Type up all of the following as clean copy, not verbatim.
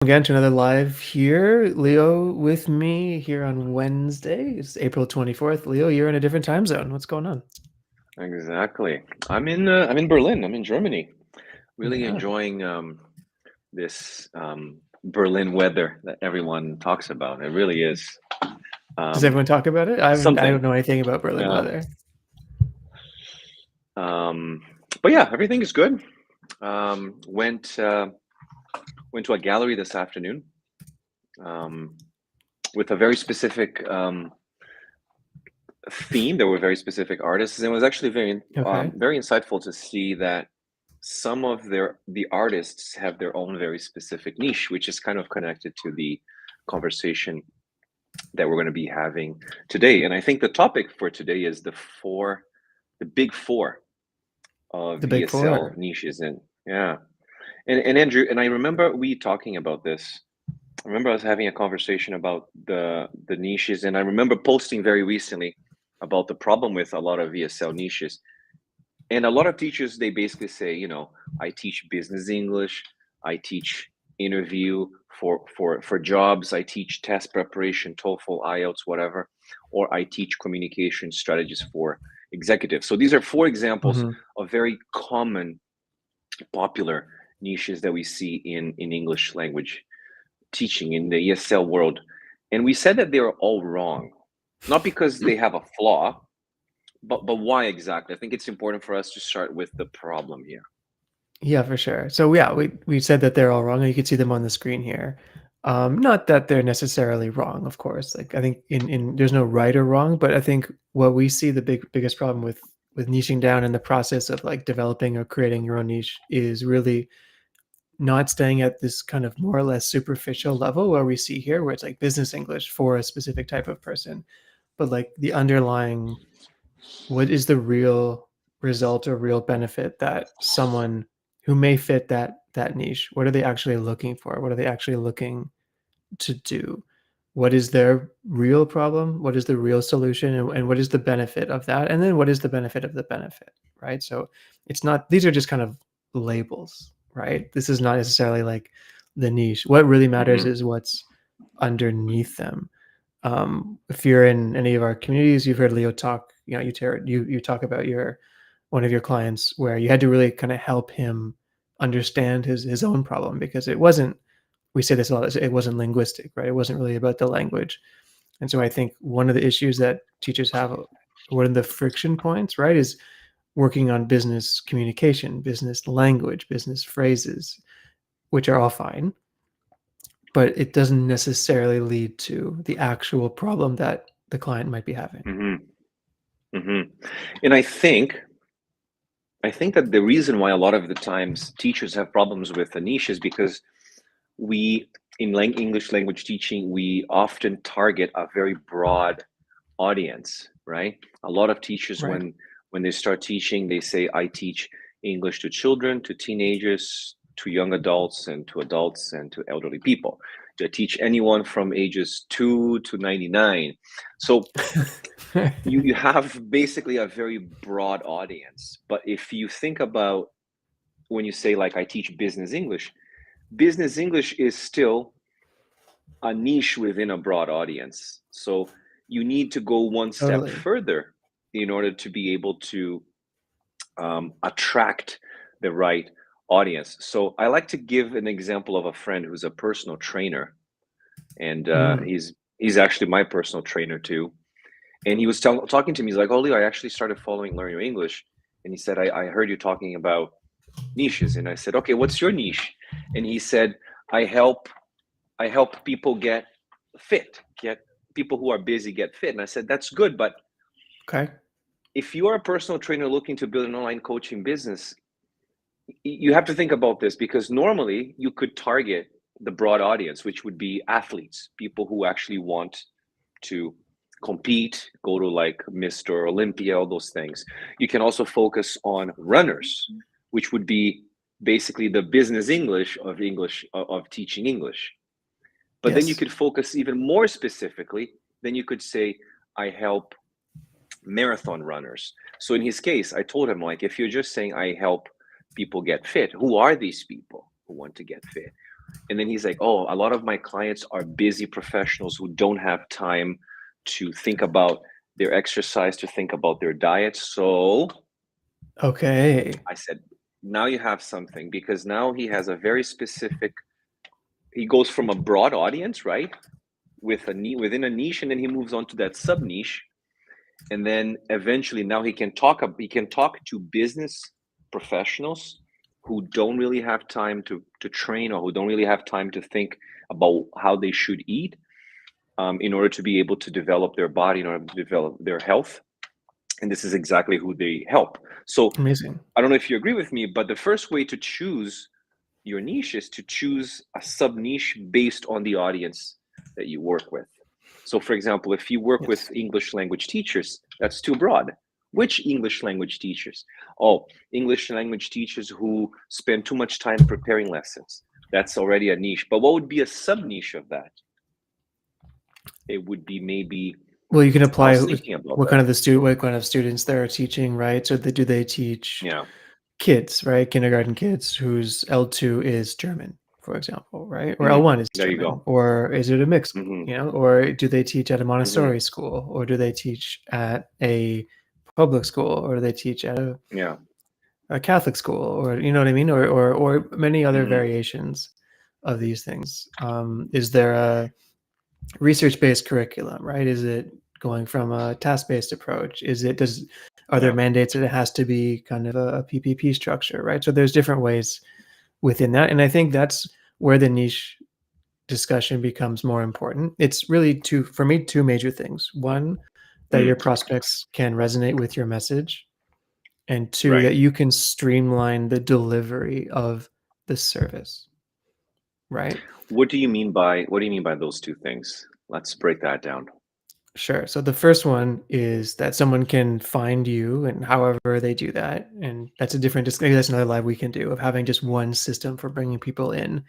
Again to another live here. Leo with me here on Wednesday. It's April 24th. Leo, you're in a different time zone. What's going on? Exactly. I'm in Berlin. I'm in Germany. Really Yeah. enjoying this Berlin weather that everyone talks about. It really is Does um, everyone talk about it? I don't something. know anything about Berlin Yeah. weather. Um, but yeah, everything is good. Went to a gallery this afternoon um, with a very specific theme. There were very specific artists, and it was actually Okay. very insightful to see that some of the artists have their own very specific niche, which is kind of connected to the conversation that we're going to be having today. And I think the topic for today is the big four of The Big ESL Four. niches. And yeah, and Andrew, and I remember we talking about this. I remember us having a conversation about the niches, and I remember posting very recently about the problem with a lot of ESL niches. And a lot of teachers, they basically say, I teach business English, I teach interview for jobs, I teach test preparation, TOEFL, IELTS, whatever, or I teach communication strategies for executives. So these are four examples Hmm. of very common, popular niches that we see in English language teaching in the ESL world. And we said that they're all wrong, not because they have a flaw, but why exactly? I think it's important for us to start with the problem here. Yeah, for sure. So yeah, we said that they're all wrong. You can see them on the screen here. Not that they're necessarily wrong, of course. Like I think in there's no right or wrong, but I think what we see the biggest problem with niching down in the process of like developing or creating your own niche is really not staying at this kind of more or less superficial level where we see here, where it's like business English for a specific type of person, but like the underlying, what is the real result or real benefit that someone who may fit that niche, what are they actually looking for? What are they actually looking to do? What is their real problem? What is the real solution? And what is the benefit of that? And then what is the benefit of the benefit, right? So it's not, these are just kind of labels, right? This is not necessarily like the niche. What really matters Hmm. is what's underneath them. If you're in any of our communities, you've heard Leo talk, you talk about your one of your clients where you had to really kind of help him understand his own problem because it wasn't, we say this a lot, it wasn't linguistic, right? It wasn't really about the language. And so I think one of the issues that teachers have, one of the friction points, right, is working on business communication, business language, business phrases, which are all fine, but it doesn't necessarily lead to the actual problem that the client might be having. Hmm. Hmm. And I think that the reason why a lot of the times teachers have problems with the niche is because we in English language teaching we often target a very broad audience, right? A lot of teachers Right. when they start teaching, they say I teach English to children, to teenagers, to young adults, and to adults and to elderly people. I teach anyone from ages 2 to 99. So you have basically a very broad audience. But if you think about when you say like I teach business English is still a niche within a broad audience. So you need to go one step Totally. further in order to be able to attract the right audience. So I like to give an example of a friend who's a personal trainer, and Mm. he's actually my personal trainer too. And he was talking to me. He's like, "Oh, Leo, I actually started following Learn Your English," and he said, I heard you talking about niches," and I said, "Okay, what's your niche?" And he said, "I help I help people get fit, get people who are busy get fit." And I said, "That's good, but Okay. if you are a personal trainer looking to build an online coaching business, you have to think about this because normally you could target the broad audience, which would be athletes, people who actually want to compete, go to like Mr. Olympia, all those things. You can also focus on runners, which would be basically the business English of teaching English. But then you Yes. could focus even more specifically. Then you could say, I help marathon runners. So in his case, I told him, like, if you're just saying, I help people get fit, who are these people who want to get fit? And then he's like, "Oh, a lot of my clients are busy professionals who don't have time to think about their exercise, to think about their diet." So Okay. I said, now you have something, because now he has a very specific, he goes from a broad audience, right? With within a niche, and then he moves on to that sub niche. And then eventually now he can talk to business professionals who don't really have time to train, or who don't really have time to think about how they should eat, in order to be able to develop their body, in order to develop their health. And this is exactly who they help. So Amazing. I don't know if you agree with me, but the first way to choose your niche is to choose a sub niche based on the audience that you work with. So, for example, if you work with Yes. English language teachers, that's too broad. Which English language teachers? Oh, English language teachers who spend too much time preparing lessons. That's already a niche. But what would be a sub niche of that? It would be maybe, Well, you can I apply was thinking about what that. kind of the student what kind of students they're teaching, right? So do they teach Yeah. kids, right? Kindergarten kids whose L2 is German, for example, right? Or Mhm. L1 is There you German, go. or is it a mix? Hmm. Or do they teach at a Hmm. Montessori school, or do they teach at a public school, or do they teach at Yeah. a Catholic school, or you know what I mean, or many other Hmm. variations of these things. Is there a research-based curriculum, right? Is it going from a task-based approach? Are there Yeah. mandates that it has to be kind of a PPP structure, right? So there's different ways within that, and I think that's where the niche discussion becomes more important. It's really two for me, two major things. One, that Mm. your prospects can resonate with your message, and two, Right. that you can streamline the delivery of the service, right? What do you mean by those two things? Let's break that down. Sure. So the first one is that someone can find you, and however they do that, and that's a different maybe that's another live we can do of having just one system for bringing people in.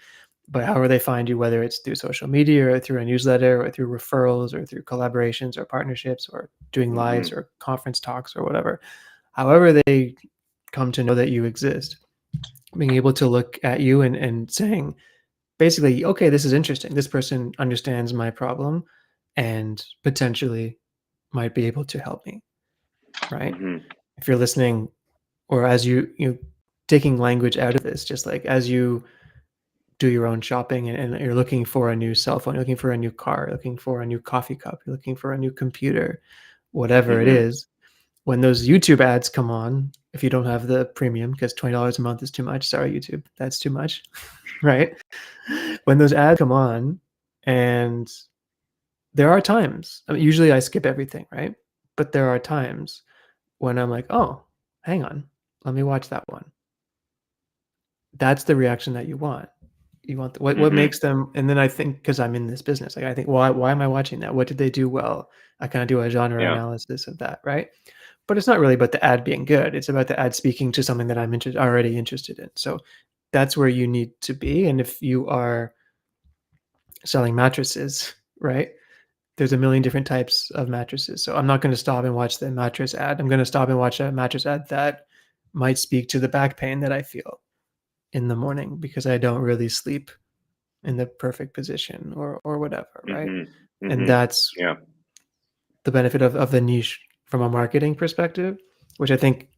But however they find you, whether it's through social media or through a newsletter or through referrals or through collaborations or partnerships or doing lives Mhm. or conference talks or whatever, however they come to know that you exist, being able to look at you and saying, basically, okay, this is interesting. This person understands my problem and potentially might be able to help me, right? Mhm. If you're listening, or as you taking language out of this, just like as you do your own shopping and you're looking for a new cell phone, you're looking for a new car, you're looking for a new coffee cup, you're looking for a new computer, whatever it Mhm. is, when those YouTube ads come on, if you don't have the premium, because $20 a month is too much, sorry, YouTube, that's too much, right? When those ads come on, and there are times, I mean, usually I skip everything, right? But there are times when I'm like, "Oh, hang on, let me watch that one." That's the reaction that you want. You want what Mhm. makes them, and then I think, because 'cause I'm in this business, like, I think, "Why am I watching that? What did they do well?" I kinda do a genre Yeah. analysis of that, right? But it's not really about the ad being good, it's about the ad speaking to something that I'm already interested in, so that's where you need to be, and if you are selling mattresses, right? There's a million different types of mattresses. So I'm not going to stop and watch the mattress ad. I'm going to stop and watch a mattress ad that might speak to the back pain that I feel in the morning because I don't really sleep in the perfect position or whatever, right? Mhm. And Mhm. that's Yeah. the benefit of the niche from a marketing perspective, which I think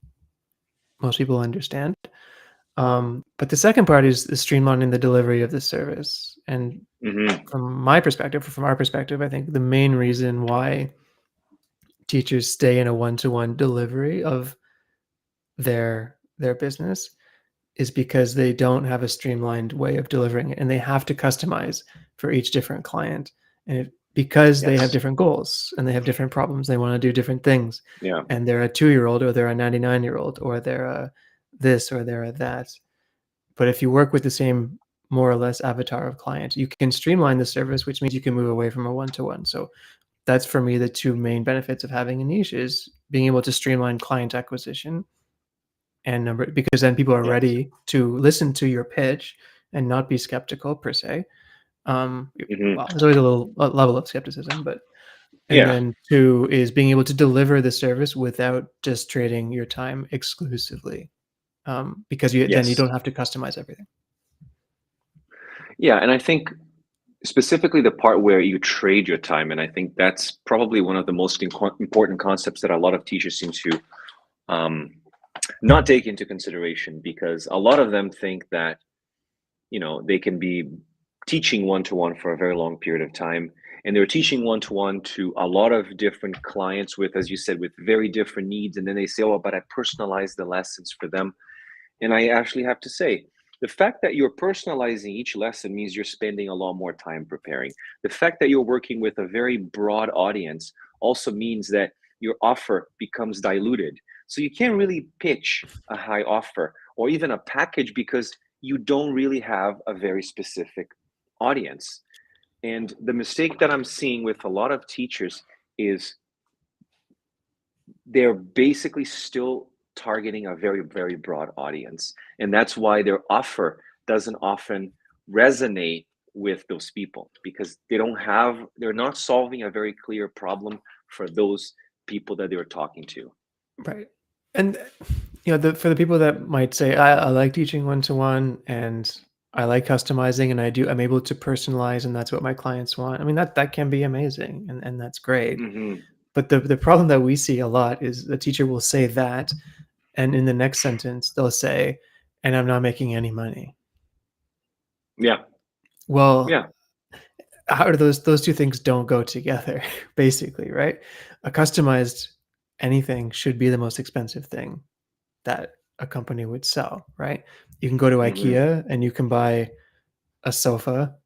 most people understand. But the second part is streamlining the delivery of the service. And Mhm. from my perspective, from our perspective, I think the main reason why teachers stay in a one-to-one delivery of their business is because they don't have a streamlined way of delivering it, and they have to customize for each different client, and because they have Yes. different goals and they have different problems, they want to do different things, Yeah. and they're a 2-year-old or they're a 99-year-old or they're a this or they're a that. But if you work with the same more or less avatar of clients, you can streamline the service, which means you can move away from a one-to-one. So that's for me the two main benefits of having a niche is being able to streamline client acquisition and number, because then people are Yes. ready to listen to your pitch and not be skeptical per se. Mhm. Well, there's always a level of skepticism, but and Yeah. then two is being able to deliver the service without just trading your time exclusively, because you Yes. don't have to customize everything. Yeah, and I think specifically the part where you trade your time, and I think that's probably one of the most important concepts that a lot of teachers seem to um, not take into consideration, because a lot of them think that they can be teaching one to one for a very long period of time, and they're teaching one to one to a lot of different clients with, as you said, with very different needs, and then they say, oh, but I personalize the lessons for them. And I actually have to say, the fact that you're personalizing each lesson means you're spending a lot more time preparing. The fact that you're working with a very broad audience also means that your offer becomes diluted. So you can't really pitch a high offer or even a package because you don't really have a very specific audience. And the mistake that I'm seeing with a lot of teachers is they're basically still targeting a very, very broad audience. And that's why their offer doesn't often resonate with those people, because they're not solving a very clear problem for those people that they're talking to. Right. And for the people that might say, I like teaching one to one, and I like customizing, and I'm able to personalize, and that's what my clients want. I mean, that can be amazing, and that's great. Hmm. But the problem that we see a lot is the teacher will say that, and in the next sentence they'll say, and I'm not making any money. Yeah. Well, Yeah. how do those two things don't go together, basically, right? A customized anything should be the most expensive thing that a company would sell, right? You can go to Hmm. IKEA and you can buy a sofa,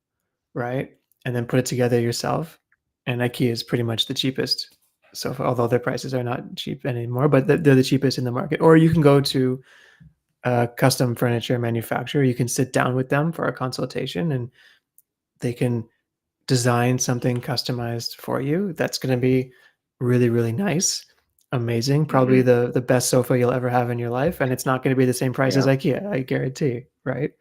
right? And then put it together yourself. And IKEA is pretty much the cheapest sofa, although their prices are not cheap anymore, but they're the cheapest in the market. Or you can go to a custom furniture manufacturer. You can sit down with them for a consultation, and they can design something customized for you that's going to be really, really nice, amazing, probably Hmm. the best sofa you'll ever have in your life, and it's not going to be the same price as Yeah. IKEA, I guarantee, right?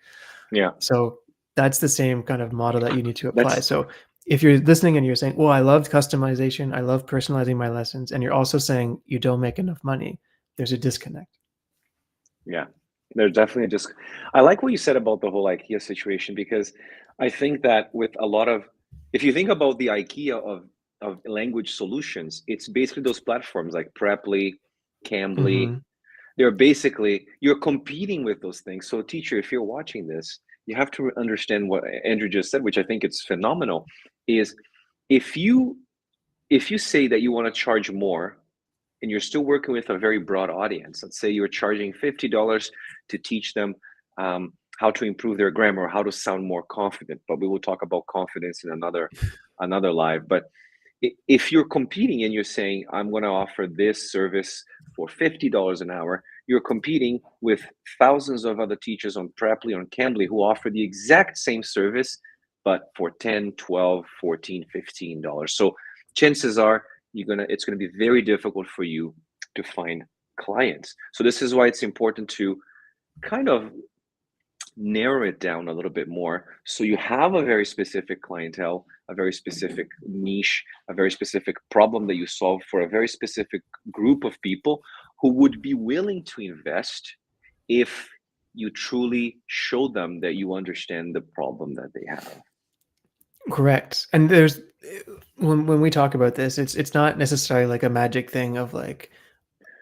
Yeah. So that's the same kind of model that you need to apply. That's So if you're listening and you're saying, "Well, I love customization, I love personalizing my lessons," and you're also saying you don't make enough money, there's a disconnect. Yeah, there's definitely just. I like what you said about the whole IKEA situation, because I think that with a lot of, if you think about the IKEA of language solutions, it's basically those platforms like Preply, Cambly. Mhm. They're basically, you're competing with those things. So, teacher, if you're watching this, you have to understand what Andrew just said, which I think it's phenomenal. Is if you if you say that you want to charge more and you're still working with a very broad audience. Let's say you're charging $50 to teach them how to improve their grammar, or how to sound more confident. But we will talk about confidence in another live. But if you're competing and you're saying, I'm going to offer this service for $50 an hour, you're competing with thousands of other teachers on Preply, on Cambly, who offer the exact same service, but for 10, 12, 14, $15. So chances are it's gonna be very difficult for you to find clients. So this is why it's important to kind of narrow it down a little bit more, so you have a very specific clientele, a very specific niche, a very specific problem that you solve for a very specific group of people who would be willing to invest if you truly show them that you understand the problem that they have. Correct. And there's when we talk about this, it's not necessarily like a magic thing of like,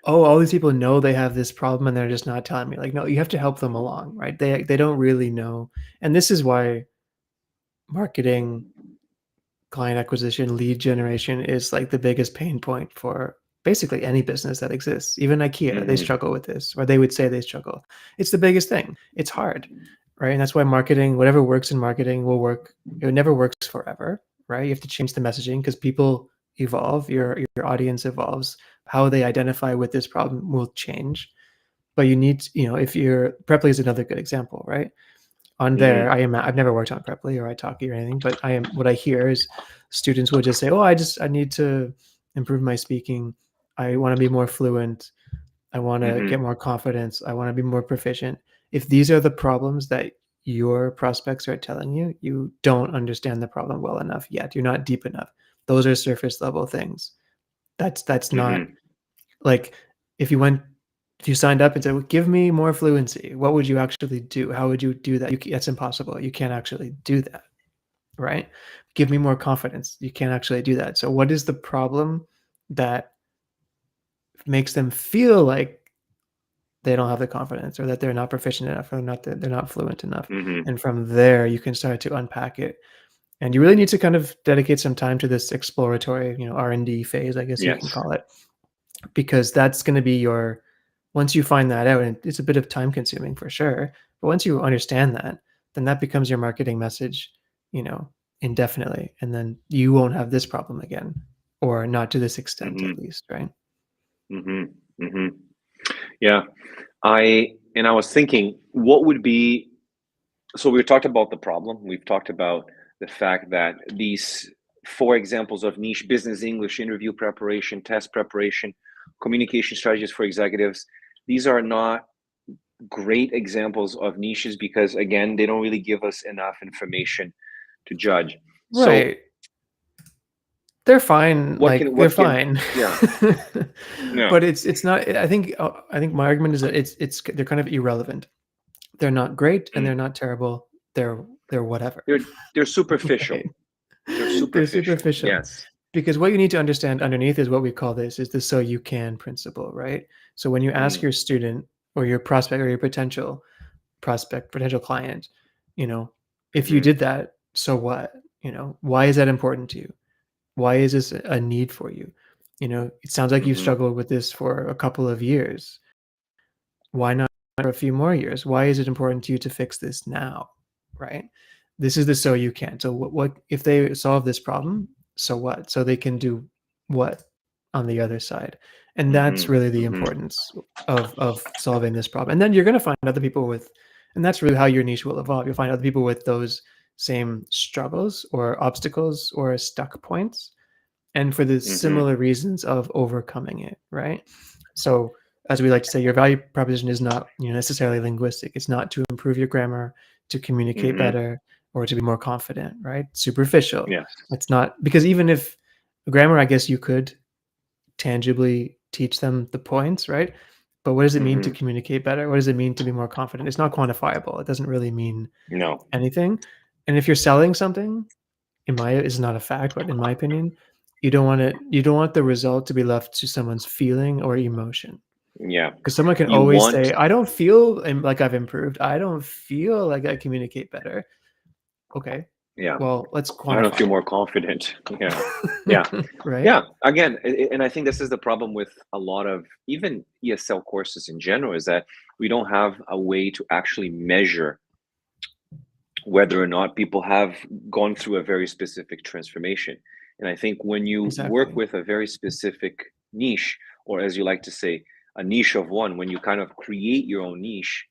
oh, all these people know they have this problem and they're just not telling me. Like, no, you have to help them along, right? They don't really know. And this is why marketing, client acquisition, lead generation is like the biggest pain point for basically any business that exists. Even IKEA, they Hmm. struggle with this, or they would say they struggle. It's the biggest thing. It's hard, right? And that's why marketing, whatever works in marketing will work. It never works forever, right? You have to change the messaging because people evolve, your audience evolves. How they identify with this problem will change. But you need, if you're Preply is another good example, right? On there, Hmm. I've never worked on Preply or Italki or anything, but I am what I hear is students will just say, "Oh, I need to improve my speaking. I wanna be more fluent. I wanna get Hmm. more confidence. I wanna be more proficient." If these are the problems that your prospects are telling you, you don't understand the problem well enough yet. You're not deep enough. Those are surface level things. That's not Hmm. like, if you went If you signed up and said, "Well, give me more fluency," what would you actually do? How would you do that? That's impossible. You can't actually do that, right? Give me more confidence. You can't actually do that. So what is the problem that makes them feel like they don't have the confidence or that they're not proficient enough or they're not fluent enough? Mhm. And from there, you can start to unpack it. And you really need to kind of dedicate some time to this exploratory, R&D phase, I guess you can Yes. call it, because that's going to be your once you find that out, and it's a bit of time consuming for sure, but once you understand that, then that becomes your marketing message, you know, indefinitely, and then you won't have this problem again, or not to this extent at Mhm. least, right? Mhm. Mhm. Yeah. I was thinking, what would be so we've talked about the problem. We've talked about the fact that these four examples of niche business English interview preparation, test preparation, communication strategies for executives, these are not great examples of niches because again, they don't really give us enough information to judge. So Right. They're fine, like, they're what can fine. yeah, yeah. But it's not I think my argument is that it's they're kind of irrelevant. They're not great and they're Mm. not terrible. They're whatever, They're they're superficial. right? They're They're superficial. superficial. Yes. Because what you need to understand underneath is what we call this is the "so you can" principle, right? So when you ask Mm. your student or your prospect or your potential client, if you Mhm. did that, so what? Why is that important to you? Why is this a need for you? It sounds like you Mhm. struggled with this for a couple of years. Why not for a few more years? Why is it important to you to fix this now? Right? This is the "so you can." So what if they solve this problem? So what? So they can do what on the other side? And that's Mhm. really the Mhm. importance of solving this problem. And then you're going to find other people with, and that's really how your niche will evolve. You'll find other people with those same struggles or obstacles or stuck points, and for the Mhm. similar reasons of overcoming it, right? So, as we like to say, your value proposition is not necessarily linguistic. It's not to improve your grammar, to communicate Mhm. better, or to be more confident, right? Superficial. Yes. It's not because even if grammar, I guess you could tangibly teach them the points, right? But what does it mean to Mhm. communicate better? What does it mean to be more confident? It's not quantifiable. It doesn't really mean No. anything. And if you're selling something, is not a fact, but in my opinion, you don't want the result to be left to someone's feeling or emotion. Yeah. Because someone can You always want say, "I don't feel like I've improved. I don't feel like I communicate better." Okay, yeah. well, let's I don't feel quantify more confident. Yeah. Yeah. it. Right? Yeah. Again, and I think this is the problem with a lot of even ESL courses in general is that we don't have a way to actually measure whether or not people have gone through a very specific transformation. And I think when you work Exactly. with a very specific niche, or as you like to say, a niche of one, when you kind of create your own niche,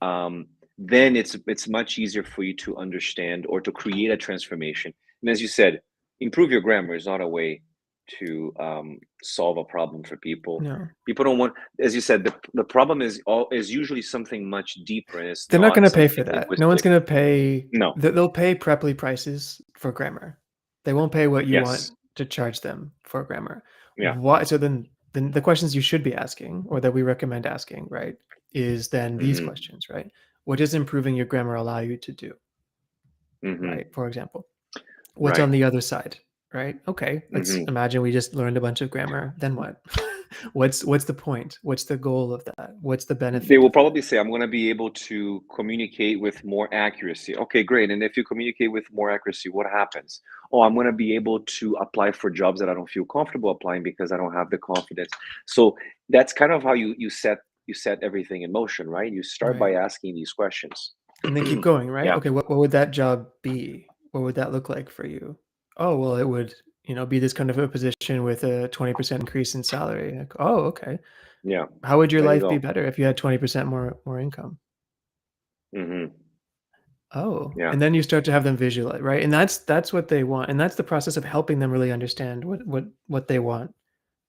um, then it's much easier for you to understand or to create a transformation. And as you said, improve your grammar is not a way to solve a problem for people. No. People don't want, as you said, the problem is usually something much deeper, and it's They're not not gonna pay for something that. No one's linguistic. gonna pay No. they'll pay Preply prices for grammar. They won't pay what you want Yes. to charge them for grammar. Yeah. Why so then the questions you should be asking or that we recommend asking, right, is then these Mhm. questions, right? What does improving your grammar allow you to do, Mhm. right? For example, what's Right. on the other side, right? Okay, let's Mhm. imagine we just learned a bunch of grammar. Then what? What's the point? What's the goal of that? What's the They benefit will of it? probably say, "I'm gonna be able to communicate with more accuracy." Okay, great. And if you communicate with more accuracy, what happens? Oh, I'm gonna be able to apply for jobs that I don't feel comfortable applying because I don't have the confidence. So that's kind of how you set everything in motion, right? You start Right. by asking these questions. And then keep going, right? Yeah. Okay, what would that job be? What would that look like for you? Oh, well, it would, be this kind of a position with a 20% increase in salary. Like, oh, okay. Yeah. How would your There you life be go. better if you had 20% more income? Mhm. Oh, Yeah. and then you start to have them visualize, right? And that's what they want. And that's the process of helping them really understand what they want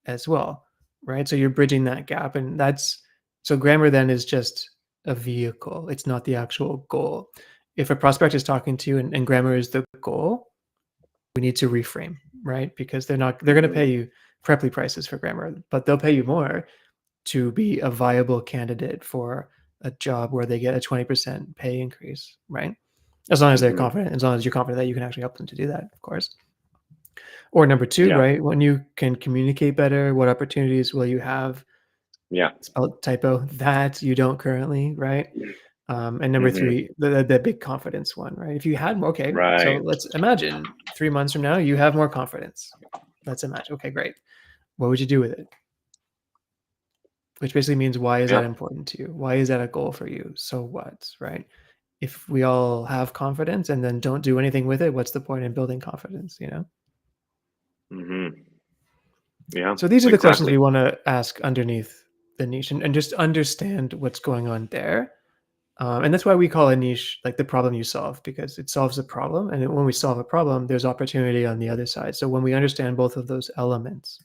as well, right? So you're bridging that gap, and that's so grammar then is just a vehicle. It's not the actual goal. If a prospect is talking to you and grammar is the goal, we need to reframe, right? Because they're going to pay Mhm. you Preply prices for grammar, but they'll pay you more to be a viable candidate for a job where they get a 20% pay increase, right? As long as they're Hmm. confident, as long as you're confident that you can actually help them to do that, of course. Or number two, Yeah. right? When you can communicate better, what opportunities will you have? Yeah. Spelled typo that you don't currently, right? And number Hmm. three, the big confidence one, right? If you had more, okay, so Right. let's imagine 3 months from now you have more confidence. Let's imagine. Okay, great. What would you do with it? Which basically means why is that Yeah. important to you? Why is that a goal for you? So what, right? If we all have confidence and then don't do anything with it, what's the point in building confidence, you know? Hmm. Yeah. So these are the questions we Exactly. want to ask underneath the niche and just understand what's going on there. And that's why we call a niche like the problem you solve because it solves a problem. And when we solve a problem, there's opportunity on the other side. So when we understand both of those elements,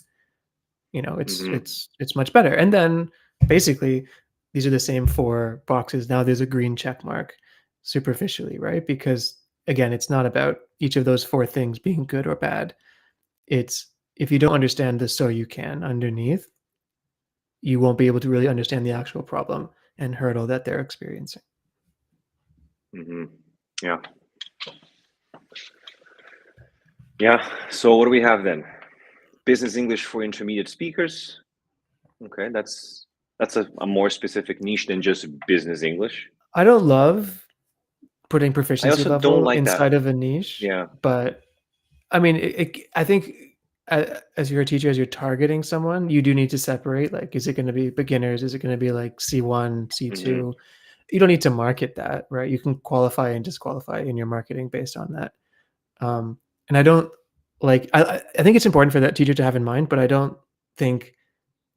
it's Hmm. it's much better. And then basically, these are the same four boxes. Now there's a green check mark superficially, right? Because again, it's not about each of those four things being good or bad. It's if you don't understand the so you can underneath, you won't be able to really understand the actual problem and hurdle that they're experiencing. Hmm. Yeah. Yeah. So what do we have then? Business English for intermediate speakers. Okay, that's a more specific niche than just business English. I don't love putting I proficiency also don't level like that. inside of a niche, Yeah. but I mean, I think as you're a teacher, as you're targeting someone, you do need to separate. Like, is it going to be beginners? Is it going to be like C1, Hmm. C2? You don't need to market that, right? You can qualify and disqualify in your marketing based on that. And I don't like. I think it's important for that teacher to have in mind, but I don't think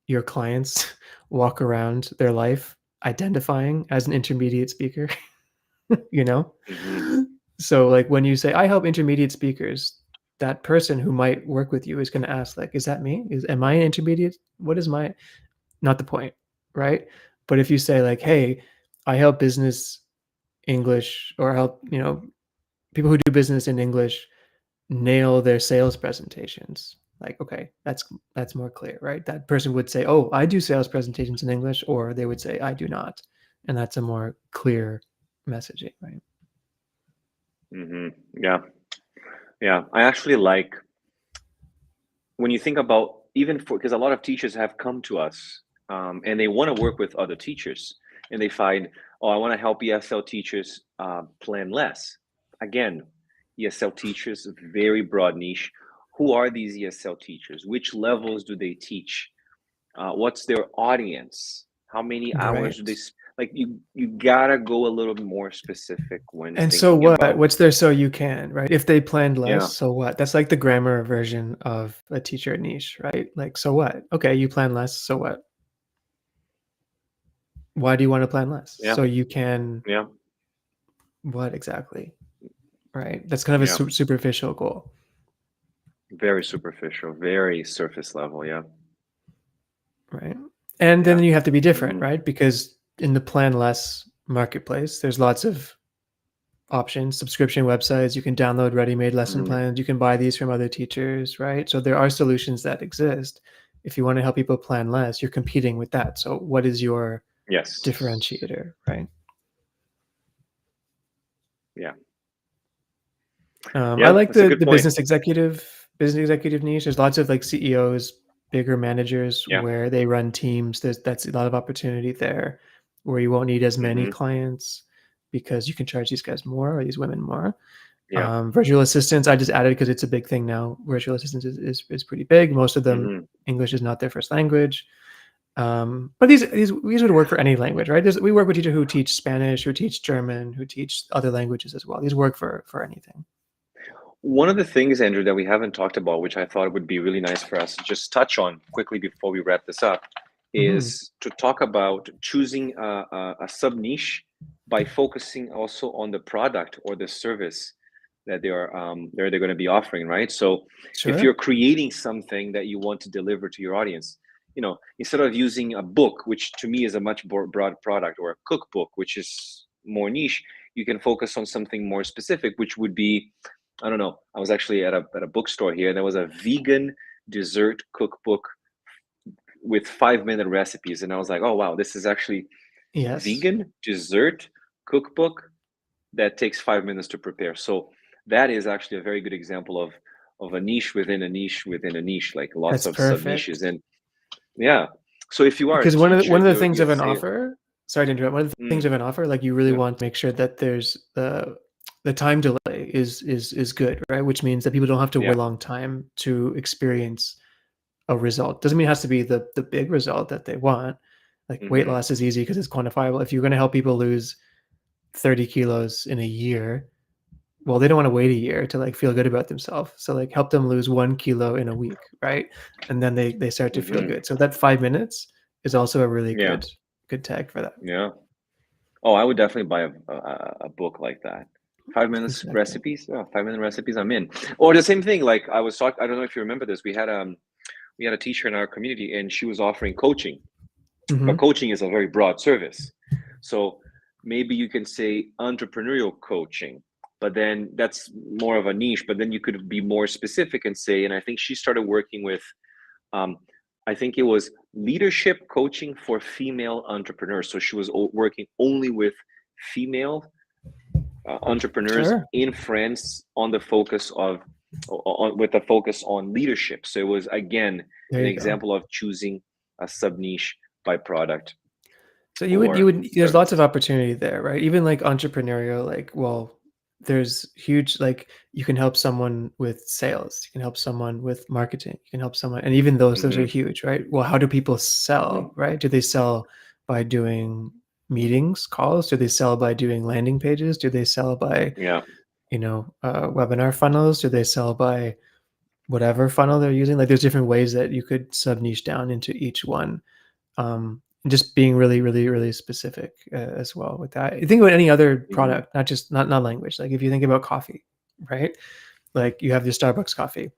your clients walk around their life identifying as an intermediate speaker. you know Hmm. so like when you say I help intermediate speakers, that person who might work with you is going to ask like, is that me? Is am I an intermediate? What is my not the point, right? But if you say like, hey, I help business English or help people who do business in English nail their sales presentations, like, okay, that's more clear, right? That person would say, oh, I do sales presentations in English, or they would say I do not, and that's a more clear messaging, right? Hmm. Yeah. Yeah. I actually like when you think about even for because a lot of teachers have come to us and they want to work with other teachers and they find, oh, I want to help ESL teachers plan less. Again, ESL teachers, very broad niche. Who are these ESL teachers? Which levels do they teach? What's their audience? How many hours do Right. they like? You gotta go a little more specific when And so thinking what? about. What's there so you can, right? If they planned less, Yeah. so what? That's like the grammar version of a teacher niche, right? Like, so what? Okay, you plan less, so what? Why do you want to plan less? Yeah. So you can Yeah. what exactly? Right? That's kind of a Yeah. superficial goal, Very superficial, very surface level. Yeah. right? And then Yeah. you have to be different, Hmm. right? Because in the plan less marketplace, there's lots of options, subscription websites, you can download ready-made lesson Hmm. plans, you can buy these from other teachers, right? So there are solutions that exist. If you want to help people plan less, you're competing with that. So what is your Yes. differentiator, right? Yeah. I Yeah. like That's a the good point. business executive niche. There's lots of like CEOs, bigger managers Yeah. where they run teams. That's a lot of opportunity there, where you won't need as many Hmm. clients because you can charge these guys more or these women more. Yeah. Virtual assistants, I just added because it's a big thing now. Virtual assistants is pretty big. Most of them, Hmm. English is not their first language. But these would work for any language, right? We work with teachers who teach Spanish, who teach German, who teach other languages as well. These work for anything. One of the things, Andrew, that we haven't talked about, which I thought would be really nice for us to just touch on quickly before we wrap this up, Hmm. is to talk about choosing a sub niche by focusing also on the product or the service that they're going to be offering, right? So if you're Sure. creating something that you want to deliver to your audience, instead of using a book, which to me is a much more broad product, or a cookbook, which is more niche, you can focus on something more specific, which would be, I don't know. I was actually at a bookstore here, and there was a vegan dessert cookbook with 5-minute recipes, and I was like, oh wow, this is actually Yes, vegan dessert cookbook that takes 5 minutes to prepare. So that is actually a very good example of a niche within a niche within a niche, like lots that's of sub niches. perfect. And yeah, so if you are a Because teacher one and of the you things you of an say, offer sorry to interrupt. One of the things mm, of an offer, like, you really yeah, want to make sure that there's the time delay is good, right? Which means that people don't have to yeah, wait a long time to experience a result. Doesn't mean it has to be the big result that they want. Like, weight hmm, loss is easy because it's quantifiable. If you're gonna help people lose 30 kilos in a year, well, they don't wanna wait a year to, like, feel good about themselves. So, like, help them lose 1 kilo in a week, right? And then they start to feel hmm, good. So that 5 minutes is also a really yeah, good tag for that. yeah. Oh, I would definitely buy a book like that. 5 minutes Exactly. recipes. Oh, 5 minute recipes. I'm in. Or the same thing. Like I was talking. I don't know if you remember this. We had a teacher in our community, and she was offering coaching. But Mhm. coaching is a very broad service. So maybe you can say entrepreneurial coaching, but then that's more of a niche. But then you could be more specific and say, and I think she started working with, um, I think it was leadership coaching for female entrepreneurs. So she was working only with female entrepreneurs Sure. in France on the focus of, with a focus on leadership. So it was again There an you go. example of choosing a sub niche by product So you or would there's lots of service. opportunity there, right? Even like entrepreneurial, like, well, there's huge, like, you can help someone with sales, you can help someone with marketing, you can help someone, and even those are Hmm. huge, right? Well, how do people sell, right? Do they sell by doing meetings, calls? Do they sell by doing landing pages? Do they sell by, Yeah. webinar funnels? Do they sell by whatever funnel they're using? Like, there's different ways that you could sub niche down into each one, and just being really, really, really specific, as well with that. You think about any other Hmm. product, not just not language. Like, if you think about coffee, right? Like, you have your Starbucks coffee.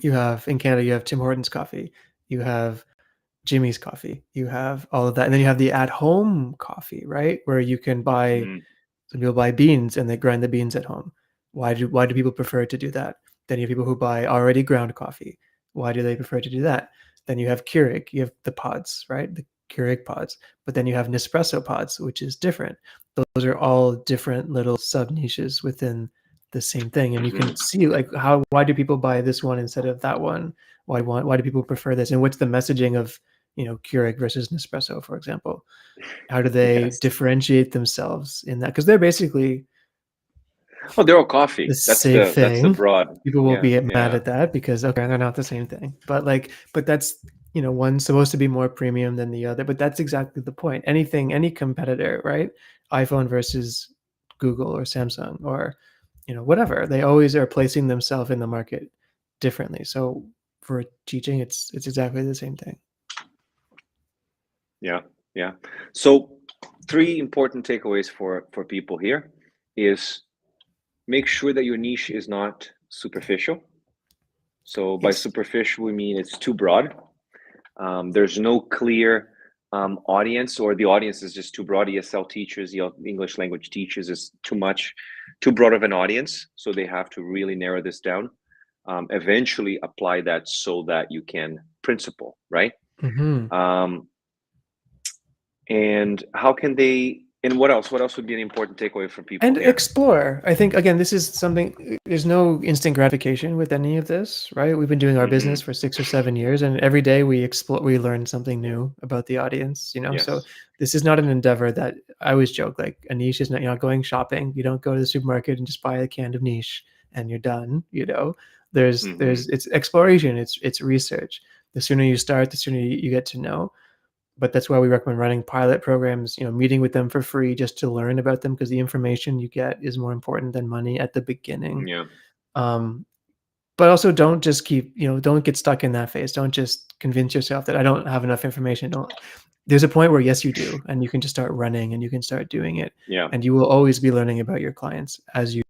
You have in Canada, you have Tim Hortons coffee. You have Jimmy's coffee. You have all of that, and then you have the at home coffee, right? Where you can buy Hmm. some people buy beans and they grind the beans at home. Why do people prefer to do that? Then you have people who buy already ground coffee. Why do they prefer to do that? Then you have Keurig, you have the pods, right? The Keurig pods. But then you have Nespresso pods, which is different. Those are all different little sub niches within the same thing. And you Hmm. can see, like, how why do people buy this one instead of that one? Why do people prefer this? And what's the messaging of, Keurig versus Nespresso, for example? How do they Yes. differentiate themselves in that? Because they're basically Oh, they're all the coffee. same That's the thing. broad. People will Yeah. be mad Yeah. at that because, okay, they're not the same thing. But, like, but that's, one's supposed to be more premium than the other, but that's exactly the point. Anything, any competitor, right? iPhone versus Google or Samsung or, whatever. They always are placing themselves in the market differently. So for teaching, it's exactly the same thing. Yeah. Yeah. So three important takeaways for people here is make sure that your niche is not superficial. So by Yes. superficial, we mean it's too broad. There's no clear audience, or the audience is just too broad. ESL teachers, English language teachers is too much, too broad of an audience. So they have to really narrow this down. Eventually apply that so that you can principal, right? Mhm. Um, and how can they, and what else? What else would be an important takeaway for people And here? explore. I think, again, this is something, there's no instant gratification with any of this, right? We've been doing our business Hmm. for 6 or 7 years, and every day we learn something new about the audience, So Yes. this is not an endeavor that I always joke, like, a niche is not, you're not going shopping. You don't go to the supermarket and just buy a can of niche and you're done. There's Hmm. it's exploration, it's research. The sooner you start, the sooner you get to know. But that's why we recommend running pilot programs, meeting with them for free just to learn about them, because the information you get is more important than money at the beginning. Yeah. Um, but also, don't just don't get stuck in that phase. Don't just convince yourself that I don't have enough information. Don't. There's a point where, yes, you do, and you can just start running and you can start doing it, Yeah. and you will always be learning about your clients as you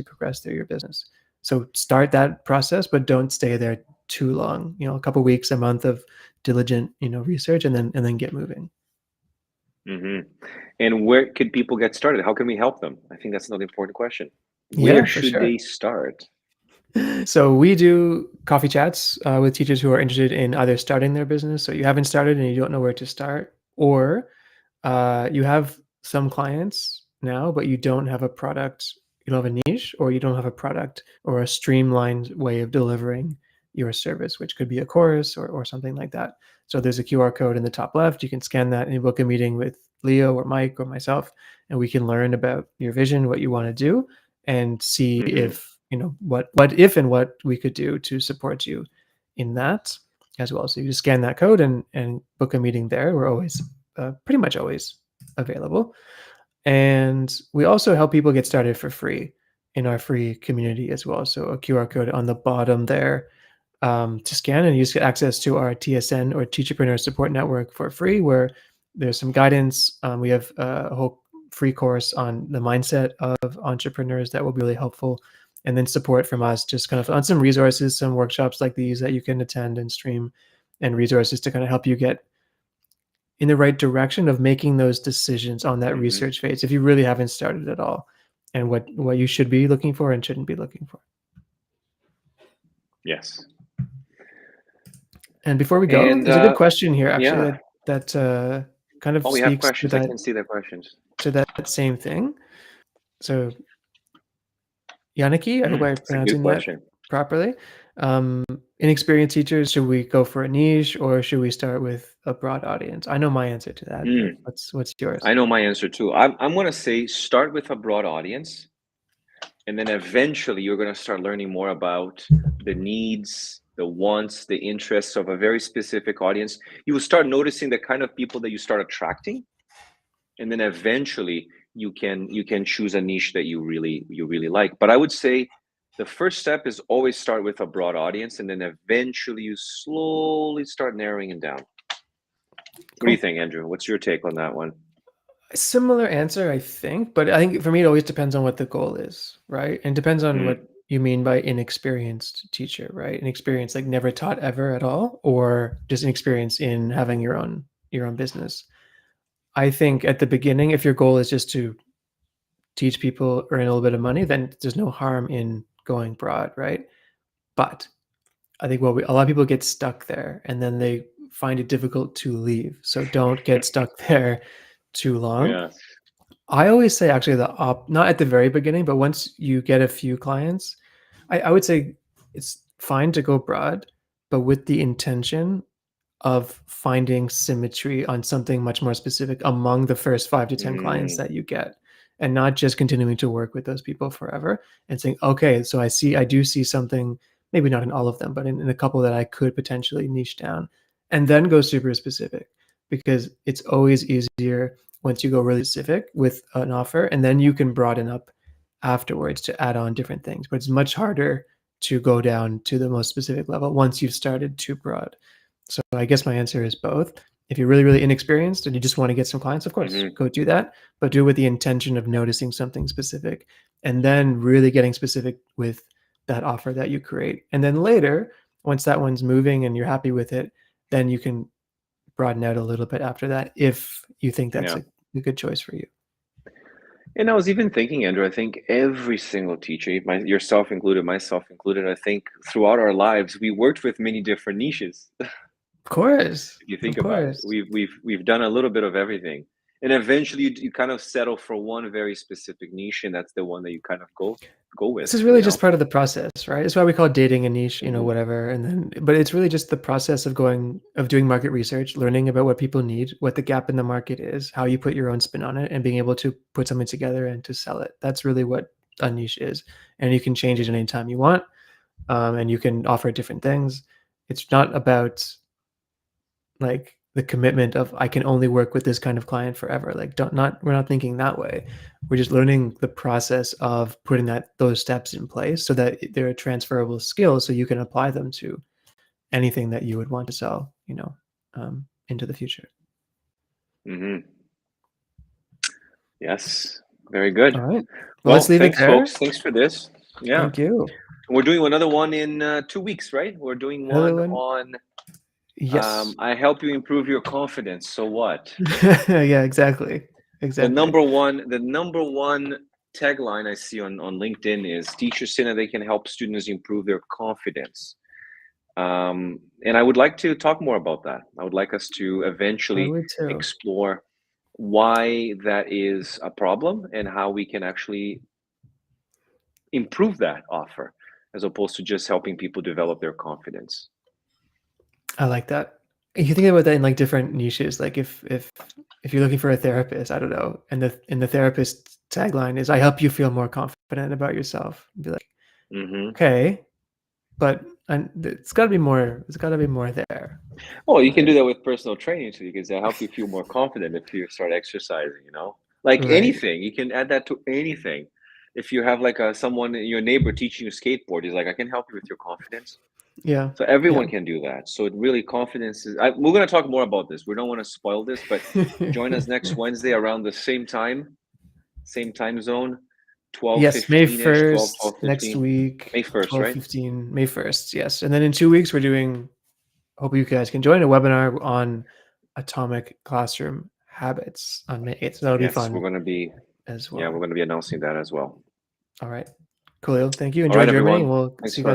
progress through your business. So start that process, but don't stay there too long. A couple weeks, a month of diligent, research, and then get moving. Hmm. And where could people get started? How can we help them? I think that's another important question. Where Yeah, for should sure. they start? So we do coffee chats with teachers who are interested in either starting their business, so you haven't started and you don't know where to start, or you have some clients now, but you don't have a product, you don't have a niche, or you don't have a product or a streamlined way of delivering your service, which could be a course or something like that. So there's a QR code in the top left. You can scan that and you book a meeting with Leo or Mike or myself, and we can learn about your vision, what you want to do, and see Hmm. if what if and what we could do to support you in that as well. So you just scan that code and book a meeting there. We're always pretty much always available. And we also help people get started for free in our free community as well. So a QR code on the bottom there to scan, and you just get access to our TSN or Teacherpreneur Support Network for free, where there's some guidance. We have a whole free course on the mindset of entrepreneurs that will be really helpful. And then support from us, just kind of on some resources, some workshops like these that you can attend and stream, and resources to kind of help you get in the right direction of making those decisions on that Hmm. research phase if you really haven't started at all, and what you should be looking for and shouldn't be looking for. Yes. And before we go, And there's a good question here actually yeah. that kind of Oh, we have speaks questions. I can see the questions. to that same thing. So Yannicki, I hope I'm It's a good pronouncing that question. properly. Um, Inexperienced teachers, should we go for a niche or should we start with a broad audience? I know my answer to that, but Mm, what's yours? I know my answer too. I'm going to say start with a broad audience, and then eventually you're going to start learning more about the needs, the wants, the interests of a very specific audience. You will start noticing the kind of people that you start attracting, and then eventually you can choose a niche that you really like. But I would say the first step is always start with a broad audience, and then eventually you slowly start narrowing it down. What do you Cool. think, Andrew? What's your take on that one? A similar answer, I think, but I think for me it always depends on what the goal is, right? And depends on what Mm, you mean by inexperienced teacher, right? Inexperienced like never taught ever at all, or just inexperience in having your own business. I think at the beginning, if your goal is just to teach people, earn a little bit of money, then there's no harm in going broad, right? But I think a lot of people get stuck there and then they find it difficult to leave. So don't get stuck there too long. yeah. I always say actually not at the very beginning, but once you get a few clients, I would say it's fine to go broad, but with the intention of finding symmetry on something much more specific among the first 5 to 10 clients Mm, that you get, and not just continuing to work with those people forever and saying, "Okay, so I do see something, maybe not in all of them, but in a couple that I could potentially niche down," and then go super specific, because it's always easier once you go really specific with an offer, and then you can broaden up afterwards to add on different things, but it's much harder to go down to the most specific level once you've started too broad. So I guess my answer is both. If you're really, really inexperienced and you just want to get some clients, of course, hmm. go do that, but do it with the intention of noticing something specific and then really getting specific with that offer that you create. And then later, once that one's moving and you're happy with it, then you can broaden out a little bit after that if you think that's Yeah. a good choice for you. And I was even thinking, Andrew, I think every single teacher, yourself included, myself included, I think throughout our lives, we worked with many different niches. Of course. If you Of think about it, course. we've done a little bit of everything, and eventually you kind of settle for one very specific niche, and that's the one that you kind of go with, This is you really just know. part of the process, right? It's why we call dating a niche, Hmm. whatever. And then, but it's really just the process of doing market research, learning about what people need, what the gap in the market is, how you put your own spin on it, and being able to put something together and to sell it. That's really what a niche is. And you can change it anytime you want, and you can offer different things. It's not about like the commitment of I can only work with this kind of client forever. Like don't not we're not thinking that way. We're just learning the process of putting those steps in place so that they're transferable skills so you can apply them to anything that you would want to sell, into the future. Hmm. Yes, very All good. right. Well, let's Well, leave it thanks, there. folks. Thanks for this. Yeah, Thank you. we're doing another one in 2 weeks, right? We're doing Another one one. on Yes. I help you improve your confidence. So what? Yeah, exactly. The Exactly. number one tagline I see on LinkedIn is teachers say that they can help students improve their confidence. And I would like to talk more about that. I would like us to I eventually would too. explore why that is a problem and how we can actually improve that offer as opposed to just helping people develop their confidence. I like that. You think about that in like different niches. Like if you're looking for a therapist, I don't know, and the therapist tagline is "I help you feel more confident about yourself." Be like, Hmm. okay, but it's got to be more. It's got to be more there, Well, you can do right? that with personal training too, because they help you feel more confident if you start exercising, like Right. anything. You can add that to anything. If you have like someone, your neighbor teaching you skateboard, he's like, I can help you with your confidence. Yeah. So Yeah. everyone can do that. So it really confidence is. We're going to talk more about this. We don't want to spoil this, but join us next Wednesday around the same time zone, twelve Yes, May fifteen ish, 12, 1st, twelve next fifteen, week, May 1st, right? 12:15, May 1st, yes, and then in 2 weeks, we're doing hope you guys can join a webinar on atomic classroom habits on May 8th, so that'll be Yes, we're fun going to be. as Yeah, we're well. going to be announcing that as well. Alright, cool, thank you, All enjoy right, Germany, and everyone. we'll Thanks see you guys for next